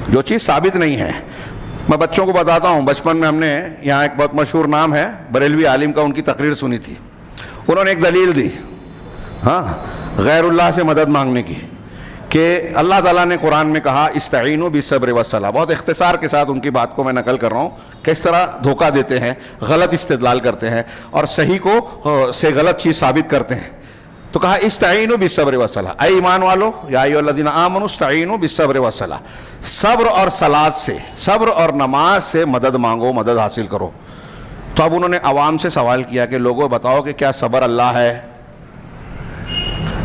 جو چیز ثابت نہیں ہے. میں بچوں کو بتاتا ہوں, بچپن میں ہم نے یہاں ایک بہت مشہور نام ہے بریلوی عالم کا, ان کی تقریر سنی تھی. انہوں نے ایک دلیل دی ہاں غیر اللہ سے مدد مانگنے کی, کہ اللہ تعالیٰ نے قرآن میں کہا استعینوا بالصبر والصلاۃ. بہت اختصار کے ساتھ ان کی بات کو میں نقل کر رہا ہوں, کس طرح دھوکہ دیتے ہیں, غلط استدلال کرتے ہیں اور صحیح کو سے غلط چیز ثابت کرتے ہیں. تو کہا استعینوا بالصبر والصلاۃ, اے ایمان والو یا ایھا الذین آمنوا استعینوا بالصبر والصلاۃ, صبر اور صلاۃ سے, صبر اور نماز سے مدد مانگو, مدد حاصل کرو. تو اب انہوں نے عوام سے سوال کیا کہ لوگوں بتاؤ کہ کیا صبر اللہ ہے,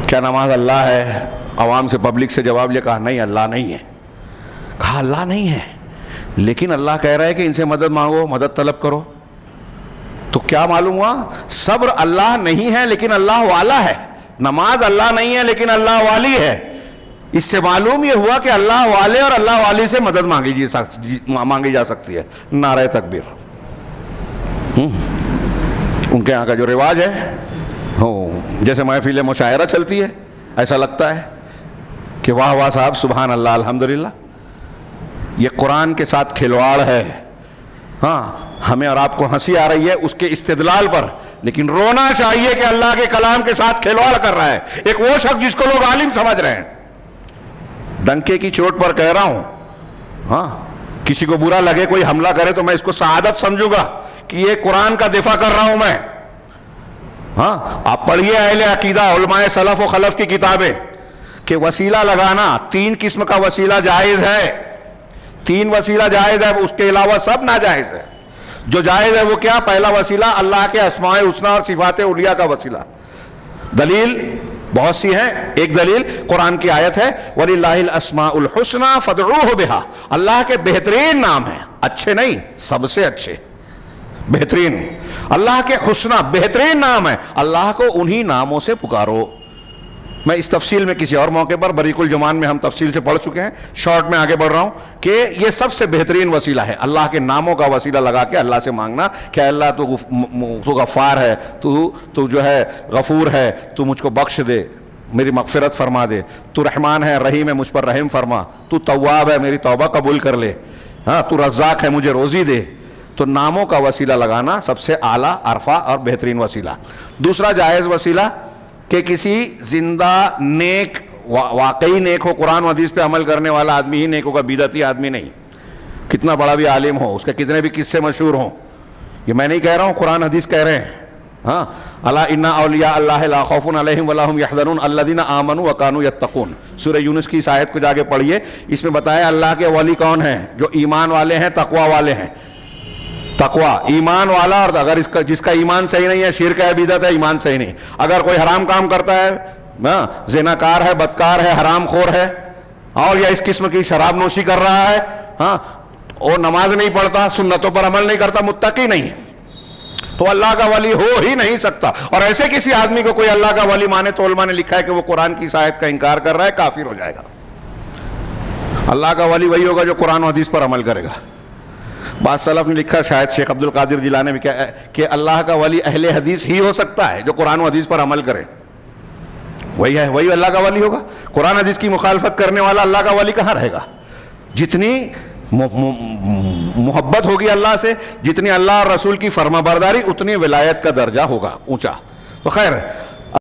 کیا نماز اللہ ہے؟ عوام سے, پبلک سے جواب لیا, کہا نہیں اللہ نہیں ہے. کہا اللہ نہیں ہے لیکن اللہ کہہ رہا ہے کہ ان سے مدد مانگو, مدد طلب کرو. تو کیا معلوم ہوا؟ صبر اللہ نہیں ہے لیکن اللہ والا ہے, نماز اللہ نہیں ہے لیکن اللہ والی ہے. اس سے معلوم یہ ہوا کہ اللہ والے اور اللہ والی سے مدد مانگی جا سکتی ہے. نعرہ تکبیر. ان کے یہاں کا جو رواج ہے, جیسے محفل مشاعرہ چلتی ہے, ایسا لگتا ہے کہ واہ واہ صاحب سبحان اللہ الحمدللہ. یہ قرآن کے ساتھ کھلواڑ ہے. ہاں ہمیں اور آپ کو ہنسی آ رہی ہے اس کے استدلال پر, لیکن رونا چاہیے کہ اللہ کے کلام کے ساتھ کھلواڑ کر رہا ہے ایک وہ شخص جس کو لوگ عالم سمجھ رہے ہیں. ڈنکے کی چوٹ پر کہہ رہا ہوں, ہاں کسی کو برا لگے, کوئی حملہ کرے تو میں اس کو سعادت سمجھوں گا کہ یہ قرآن کا دفاع کر رہا ہوں میں. ہاں آپ پڑھیے اہل عقیدہ علماء سلف و خلف کی کتابیں کہ وسیلہ لگانا 3 قسم کا وسیلہ جائز ہے. 3 وسیلہ جائز ہے, اس کے علاوہ سب ناجائز ہے. جو جائز ہے وہ کیا؟ پہلا وسیلہ اللہ کے اسماء الحسنی اور صفات علیہ کا وسیلہ. دلیل بہت سی ہیں. ایک دلیل قرآن کی آیت ہے وَلِلَّهِ الْأَسْمَاءُ الْحُسْنَى فَادْعُوهُ بِهَا. اللہ کے بہترین نام ہیں, اچھے نہیں, سب سے اچھے, بہترین. اللہ کے حسنہ بہترین نام ہے, اللہ کو انہی ناموں سے پکارو. میں اس تفصیل میں کسی اور موقع پر بریق الجمان میں ہم تفصیل سے پڑھ چکے ہیں, شارٹ میں آگے بڑھ رہا ہوں کہ یہ سب سے بہترین وسیلہ ہے, اللہ کے ناموں کا وسیلہ لگا کے اللہ سے مانگنا کہ اللہ تو غفار ہے, تو جو ہے غفور ہے, تو مجھ کو بخش دے, میری مغفرت فرما دے, تو رحمان ہے رحیم ہے, مجھ پر رحم فرما, تو تواب ہے میری توبہ قبول کر لے, ہاں تو رزاق ہے مجھے روزی دے. تو ناموں کا وسیلہ لگانا سب سے اعلیٰ عرفہ اور بہترین وسیلہ. دوسرا جائز وسیلہ کہ کسی زندہ نیک, واقعی نیک ہو, قرآن و حدیث پہ عمل کرنے والا آدمی ہی نیک ہوگا, بدعتی آدمی نہیں. کتنا بڑا بھی عالم ہو, اس کے کتنے بھی قصے مشہور ہوں, یہ میں نہیں کہہ رہا ہوں, قرآن حدیث کہہ رہے ہیں. ہاں الا ان اولیاء اللہ لا خوف علیہم ولا هم یحزنون الذین آمنوا وکانوا یتقون. سورہ یونس کی اس آیت کو جا کے پڑھیے, اس میں بتایا اللہ کے ولی کون ہیں, جو ایمان والے ہیں, تقوی والے ہیں. تقوی ایمان والا, اور اگر جس کا ایمان صحیح نہیں ہے, شرک ہے, بدعت ہے, ایمان صحیح نہیں. اگر کوئی حرام کام کرتا ہے, زناکار ہے, بدکار ہے, حرام خور ہے, اور یا اس قسم کی شراب نوشی کر رہا ہے, ہاں اور نماز نہیں پڑھتا, سنتوں پر عمل نہیں کرتا, متقی نہیں ہے, تو اللہ کا ولی ہو ہی نہیں سکتا. اور ایسے کسی آدمی کو کوئی اللہ کا ولی مانے تو علماء نے لکھا ہے کہ وہ قرآن کی اس آیت کا انکار کر رہا ہے, کافر ہو جائے گا. اللہ کا ولی وہی ہوگا جو قرآن و حدیث پر عمل کرے گا. بعض سلف نے لکھا, شاید شیخ عبد القادر جیلانی بھی, کہ اللہ کا ولی اہل حدیث ہی ہو سکتا ہے جو قرآن و حدیث پر عمل کرے. وہی ہے, وہی اللہ کا ولی ہوگا. قرآن حدیث کی مخالفت کرنے والا اللہ کا ولی کہاں رہے گا؟ جتنی محبت ہوگی اللہ سے, جتنی اللہ اور رسول کی فرما برداری, اتنی ولایت کا درجہ ہوگا اونچا. تو خیر